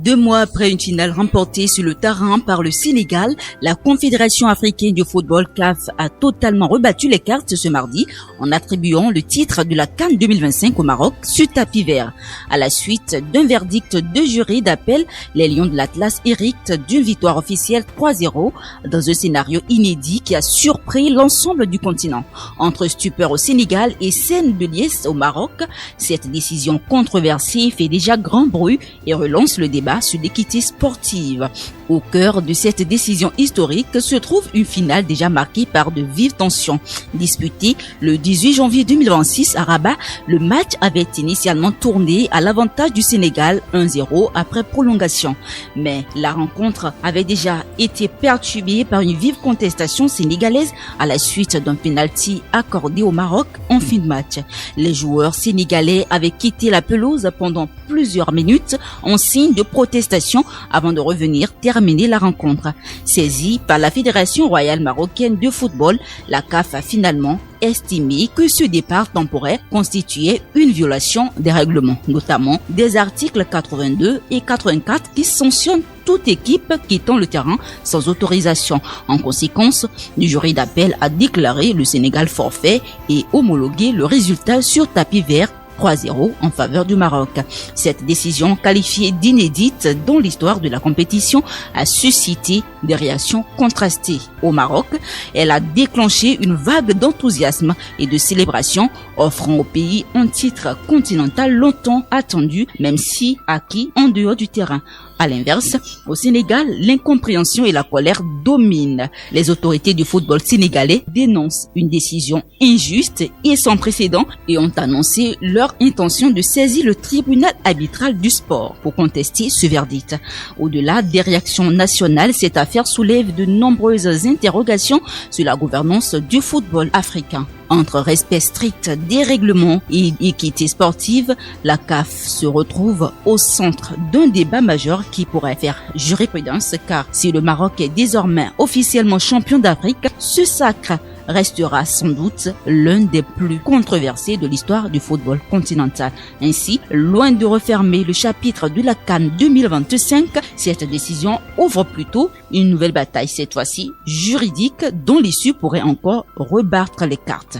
2 mois après une finale remportée sur le terrain par le Sénégal, la Confédération africaine de football CAF a totalement rebattu les cartes ce mardi en attribuant le titre de la CAN 2025 au Maroc sur tapis vert. À la suite d'un verdict de jury d'appel, les Lions de l'Atlas héritent d'une victoire officielle 3-0 dans un scénario inédit qui a surpris l'ensemble du continent. Entre stupeur au Sénégal et scène de liesse au Maroc, cette décision controversée fait déjà grand bruit et relance le débat sur l'équité sportive. Au cœur de cette décision historique se trouve une finale déjà marquée par de vives tensions. Disputée le 18 janvier 2026 à Rabat, le match avait initialement tourné à l'avantage du Sénégal 1-0 après prolongation. Mais la rencontre avait déjà été perturbée par une vive contestation sénégalaise à la suite d'un penalty accordé au Maroc en fin de match. Les joueurs sénégalais avaient quitté la pelouse pendant plusieurs minutes en signe de protestation avant de revenir terminer la rencontre. Saisie par la Fédération royale marocaine de football, la CAF a finalement estimé que ce départ temporaire constituait une violation des règlements, notamment des articles 82 et 84 qui sanctionnent toute équipe quittant le terrain sans autorisation. En conséquence, le jury d'appel a déclaré le Sénégal forfait et homologué le résultat sur tapis vert 3-0 en faveur du Maroc. Cette décision, qualifiée d'inédite dans l'histoire de la compétition, a suscité des réactions contrastées. Au Maroc, elle a déclenché une vague d'enthousiasme et de célébration, offrant au pays un titre continental longtemps attendu, même si acquis en dehors du terrain. À l'inverse, au Sénégal, l'incompréhension et la colère dominent. Les autorités du football sénégalais dénoncent une décision injuste et sans précédent et ont annoncé leur intention de saisir le tribunal arbitral du sport pour contester ce verdict. Au-delà des réactions nationales, cette affaire soulève de nombreuses interrogations sur la gouvernance du football africain. Entre respect strict des règlements et équité sportive, la CAF se retrouve au centre d'un débat majeur qui pourrait faire jurisprudence, car si le Maroc est désormais officiellement champion d'Afrique, ce sacre restera sans doute l'un des plus controversés de l'histoire du football continental. Ainsi, loin de refermer le chapitre de la CAN 2025, cette décision ouvre plutôt une nouvelle bataille, cette fois-ci juridique, dont l'issue pourrait encore rebattre les cartes.